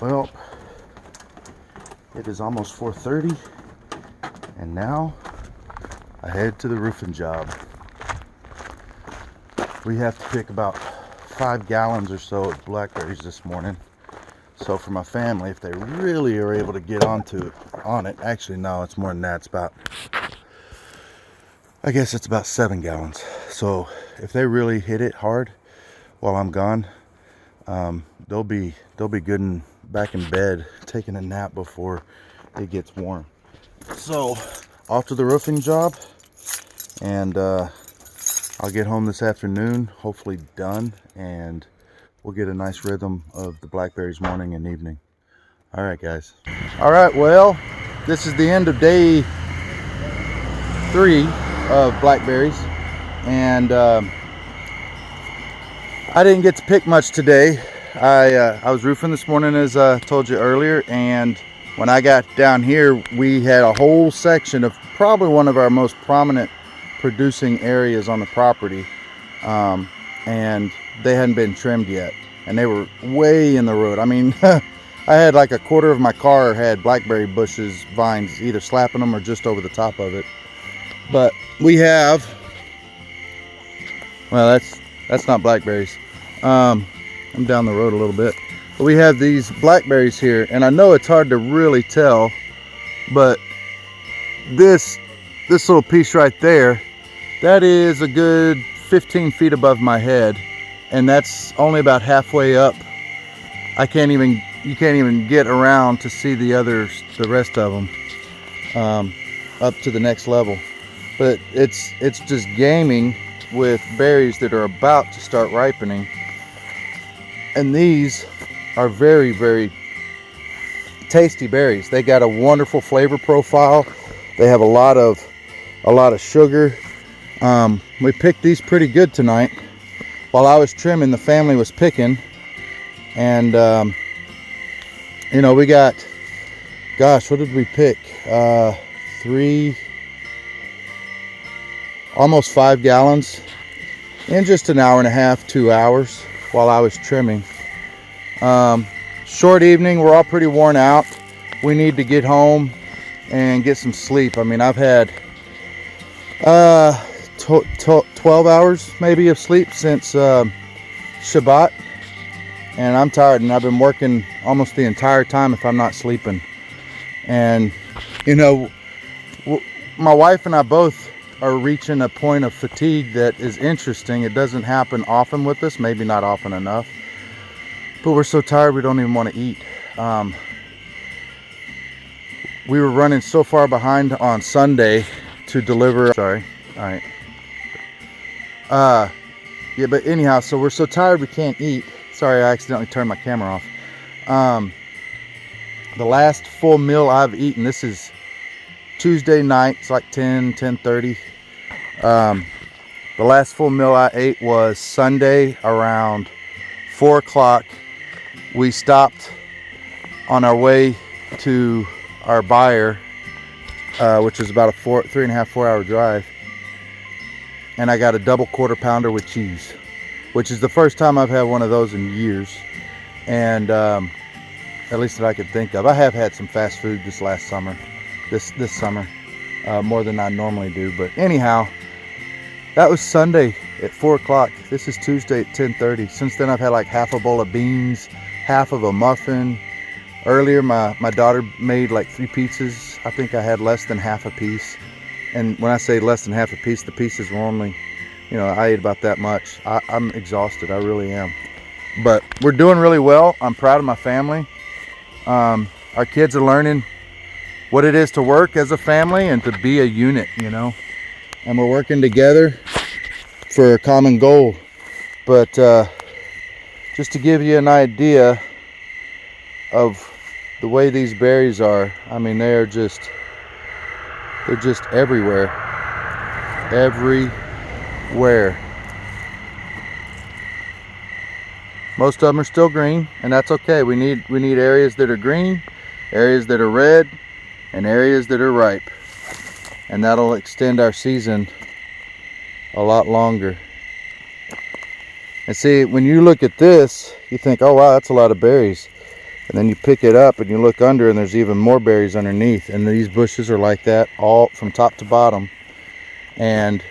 Well, it is almost 4:30, and now I head to the roofing job. We have to pick about 5 gallons or so of blackberries this morning. So for my family, if they really are able to get on it, actually no, it's more than that. It's about, I guess it's about 7 gallons. So if they really hit it hard while I'm gone, they'll be good and back in bed taking a nap before it gets warm. So off to the roofing job, and I'll get home this afternoon, hopefully done, and we'll get a nice rhythm of the blackberries morning and evening. All right, guys. All right, well, this is the end of day 3 of blackberries, and I didn't get to pick much today. I was roofing this morning, as I told you earlier, and when I got down here, we had a whole section of probably one of our most prominent producing areas on the property, and they hadn't been trimmed yet, and they were way in the road. I mean, I had like a quarter of my car had blackberry bushes, vines, either slapping them or just over the top of it. But we have, well, that's not blackberries. I'm down the road a little bit, but we have these blackberries here, and I know it's hard to really tell, but this little piece right there, that is a good 15 feet above my head, and that's only about halfway up. You can't even get around to see the rest of them up to the next level. But it's just gaming with berries that are about to start ripening, and these are very, very tasty berries. They got a wonderful flavor profile. They have a lot of sugar. We picked these pretty good tonight. While I was trimming, the family was picking, and you know, we got, gosh, what did we pick? 3, almost 5 gallons in just an hour and a half, 2 hours while I was trimming. Short evening, we're all pretty worn out. We need to get home and get some sleep. I mean, I've had 12 hours maybe of sleep since Shabbat, and I'm tired, and I've been working almost the entire time if I'm not sleeping. And you know, my wife and I both are reaching a point of fatigue that is interesting. It doesn't happen often with us, maybe not often enough, but we're so tired we don't even want to eat. We were running so far behind on Sunday to deliver, sorry, all right. Yeah, but anyhow, so we're so tired we can't eat. Sorry, I accidentally turned my camera off. The last full meal I've eaten, this is Tuesday night, it's like 10:30. The last full meal I ate was Sunday around 4 o'clock. We stopped on our way to our buyer, which is about a 3.5 4 hour drive, and I got a double quarter pounder with cheese, which is the first time I've had one of those in years, and at least that I could think of. I have had some fast food this summer, more than I normally do, but anyhow, that was Sunday at 4 o'clock. This is Tuesday at 10:30. Since then, I've had like half a bowl of beans, half of a muffin. Earlier, my daughter made like 3 pizzas. I think I had less than half a piece. And when I say less than half a piece, the pieces were only, you know, I ate about that much. I'm exhausted, I really am. But we're doing really well. I'm proud of my family. Our kids are learning what it is to work as a family and to be a unit, you know. And we're working together for a common goal. But just to give you an idea of the way these berries are, I mean, they're just everywhere. Everywhere. Most of them are still green, and that's okay. We need areas that are green, areas that are red, and areas that are ripe. And that'll extend our season a lot longer. And see, when you look at this, you think, oh wow, that's a lot of berries. And then you pick it up and you look under and there's even more berries underneath. And these bushes are like that all from top to bottom. And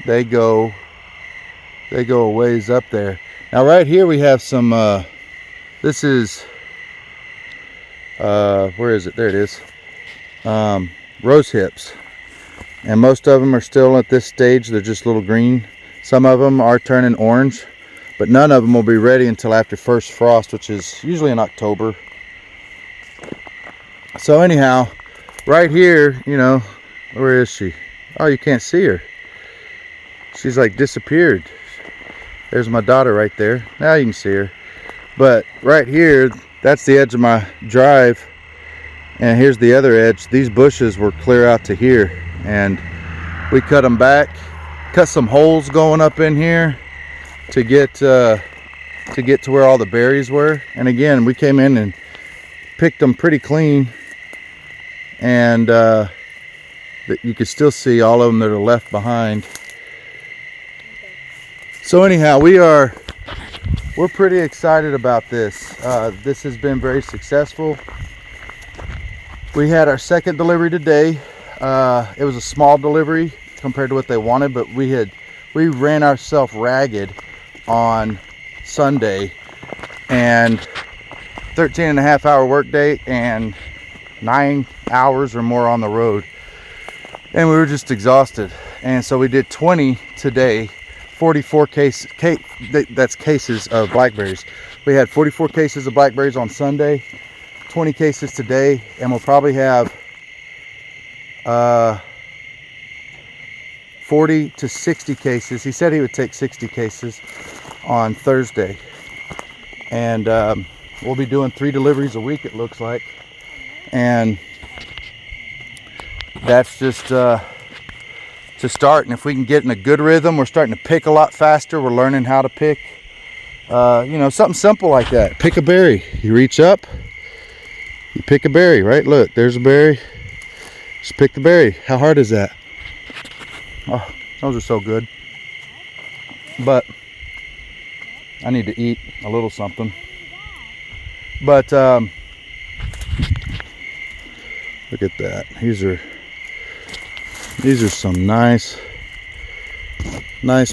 they go a ways up there. Now right here we have some, this is, where is it? There it is. Rose hips. And most of them are still at this stage. They're just little green. Some of them are turning orange. But none of them will be ready until after first frost, which is usually in October. So anyhow, right here, you know, where is she? Oh, you can't see her. She's like disappeared. There's my daughter right there. Now you can see her. But right here, that's the edge of my drive. And here's the other edge. These bushes were clear out to here. And we cut them back. Cut some holes going up in here to get to where all the berries were. And again, we came in and picked them pretty clean, and you can still see all of them that are left behind. So anyhow, we're pretty excited about this. This has been very successful. We had our second delivery today. It was a small delivery compared to what they wanted, but we ran ourselves ragged on Sunday, and 13.5-hour workday and 9 hours or more on the road, and we were just exhausted. And so we did 20 today, 44 cases of blackberries. We had 44 cases of blackberries on Sunday, 20 cases today, and we'll probably have 40 to 60 cases. He said he would take 60 cases on Thursday. And we'll be doing 3 deliveries a week, it looks like. And that's just to start. And if we can get in a good rhythm, we're starting to pick a lot faster. We're learning how to pick, you know, something simple like that. Pick a berry. You reach up, you pick a berry, right? Look, there's a berry. Just pick the berry. How hard is that? Oh, those are so good. But I need to eat a little something. But look at that. These are some nice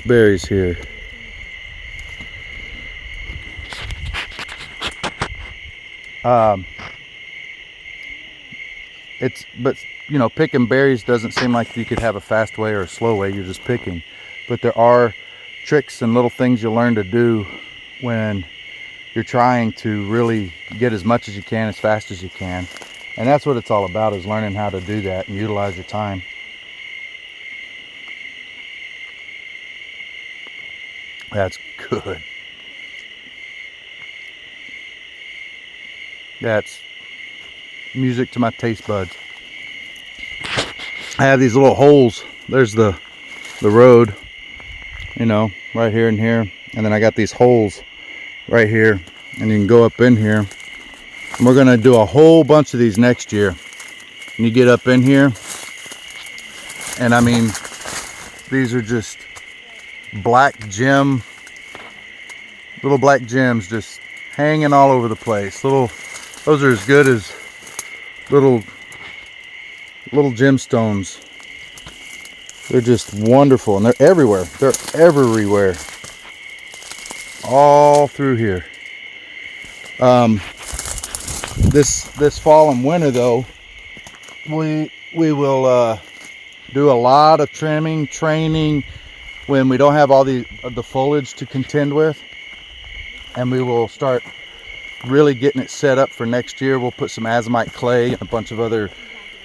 berries here. But you know, picking berries doesn't seem like you could have a fast way or a slow way. You're just picking. But there are tricks and little things you learn to do when you're trying to really get as much as you can as fast as you can. And that's what it's all about, is learning how to do that and utilize your time. That's good. That's music to my taste buds. I have these little holes. There's the road, you know, right here and here. And then I got these holes right here. And you can go up in here. And we're going to do a whole bunch of these next year. And you get up in here. And I mean, these are just black gem, little black gems just hanging all over the place. Those are as good as little gemstones. They're just wonderful, and they're everywhere. They're everywhere, all through here. This fall and winter though, we will do a lot of trimming, training when we don't have all the foliage to contend with, and we will start really getting it set up for next year. We'll put some azomite clay and a bunch of other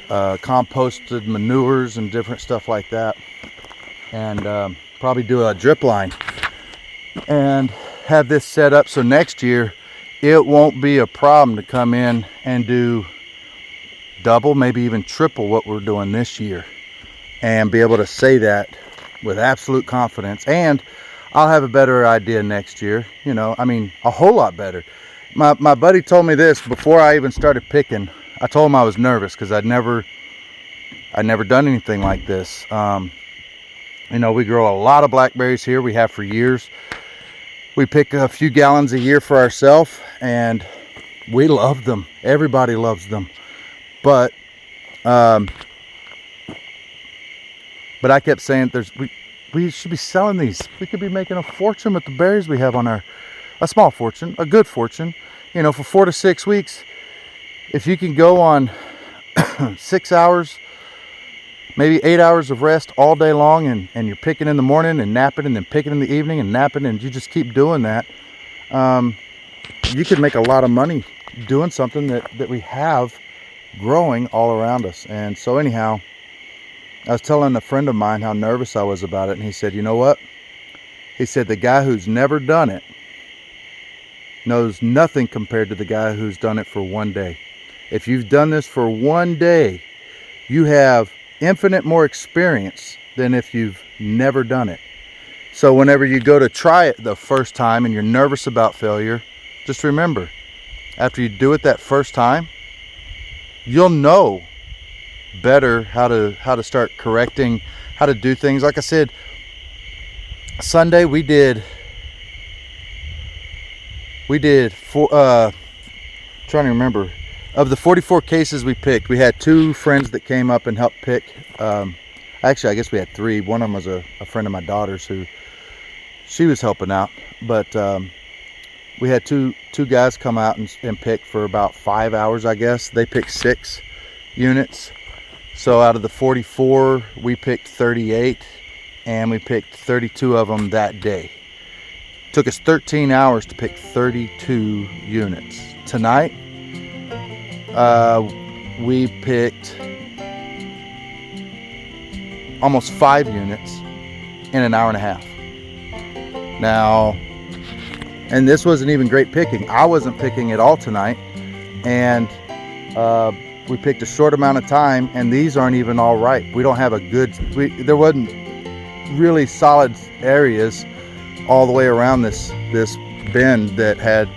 composted manures and different stuff like that, and probably do a drip line and have this set up so next year it won't be a problem to come in and do double, maybe even triple what we're doing this year, and be able to say that with absolute confidence. And I'll have a better idea next year, you know, I mean, a whole lot better. My buddy told me this before I even started picking. I told him I was nervous because I'd never done anything like this. You know, we grow a lot of blackberries here. We have for years. We pick a few gallons a year for ourselves, and We love them. Everybody loves them. But I kept saying we should be selling these. We could be making a fortune with the berries we have on a small fortune, a good fortune, you know, for 4 to 6 weeks. If you can go on 6 hours, maybe 8 hours of rest all day long, and you're picking in the morning and napping, and then picking in the evening and napping, and you just keep doing that, you could make a lot of money doing something that we have growing all around us. And so anyhow, I was telling a friend of mine how nervous I was about it, and he said, you know what? He said, the guy who's never done it knows nothing compared to the guy who's done it for one day. If you've done this for one day, you have infinite more experience than if you've never done it. So whenever you go to try it the first time and you're nervous about failure, just remember, after you do it that first time, you'll know better how to start correcting, how to do things. Like I said, Sunday we did trying to remember, of the 44 cases we picked, we had 2 friends that came up and helped pick. Actually, I guess we had 3. One of them was a friend of my daughter's who she was helping out, but we had two guys come out and pick for about 5 hours. I guess they picked 6 units. So out of the 44, we picked 38, and we picked 32 of them that day. Took us 13 hours to pick 32 units. Tonight, we picked almost 5 units in an hour and a half. Now, and this wasn't even great picking. I wasn't picking at all tonight, and we picked a short amount of time, and these aren't even all ripe. We don't have a good, there wasn't really solid areas all the way around this bend that had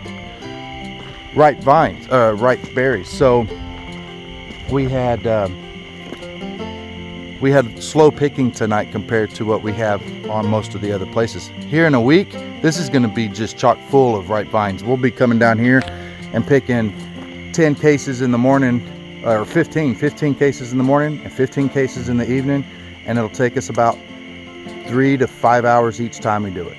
ripe vines, ripe berries. So we had slow picking tonight compared to what we have on most of the other places. Here in a week, this is going to be just chock full of ripe vines. We'll be coming down here and picking 10 cases in the morning, or 15 cases in the morning and 15 cases in the evening, and it'll take us about 3 to 5 hours each time we do it.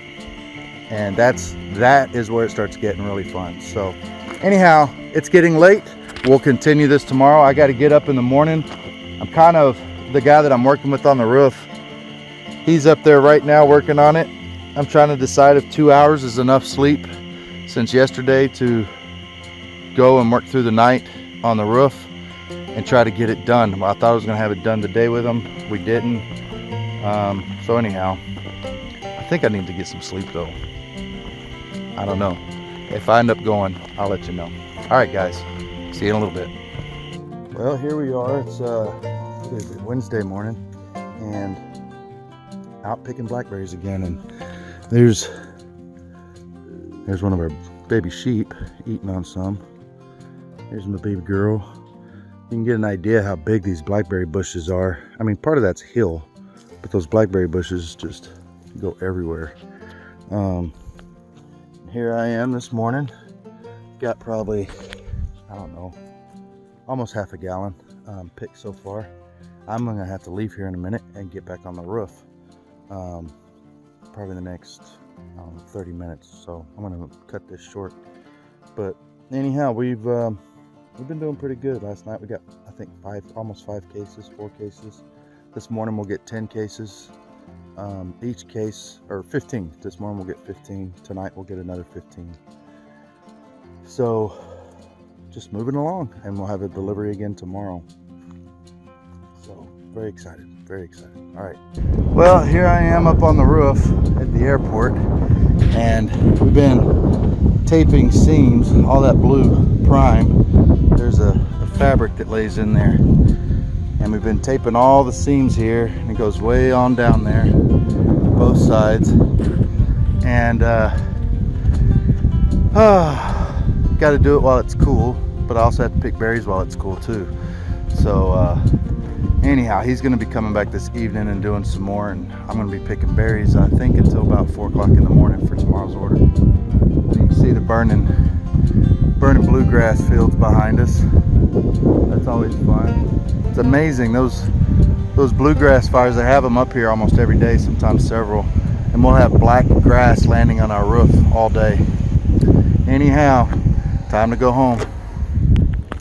And that is where it starts getting really fun. So anyhow, it's getting late. We'll continue this tomorrow. I got to get up in the morning. I'm kind of the guy that I'm working with on the roof. He's up there right now working on it. I'm trying to decide if 2 hours is enough sleep since yesterday to go and work through the night on the roof and try to get it done. I thought I was going to have it done today with him. We didn't. So anyhow, I think I need to get some sleep though. I don't know. If I end up going, I'll let you know. All right, guys. See you in a little bit. Well, here we are. It's Wednesday morning, and out picking blackberries again. And there's one of our baby sheep eating on some. Here's my baby girl. You can get an idea how big these blackberry bushes are. I mean, part of that's hill, but those blackberry bushes just go everywhere. Here I am this morning. Got probably, I don't know, almost half a gallon picked so far. I'm gonna have to leave here in a minute and get back on the roof. Probably the next 30 minutes. So I'm gonna cut this short. But anyhow, we've been doing pretty good. Last night we got, I think, almost 4 cases. This morning we'll get 10 cases. Each case, or 15. This morning we'll get 15. Tonight we'll get another 15. So just moving along, and we'll have a delivery again tomorrow. So very excited, very excited. All right. Well, here I am up on the roof at the airport, and we've been taping seams, all that blue prime. There's a fabric that lays in there, and we've been taping all the seams here, and it goes way on down there, both sides. And got to do it while it's cool, but I also have to pick berries while it's cool too. So anyhow, he's going to be coming back this evening and doing some more, and I'm going to be picking berries, I think, until about 4 o'clock in the morning for tomorrow's order. You can see the burning burning bluegrass fields behind us. That's always fun. It's amazing, those bluegrass fires, they have them up here almost every day, sometimes several. And we'll have black grass landing on our roof all day. Anyhow, time to go home.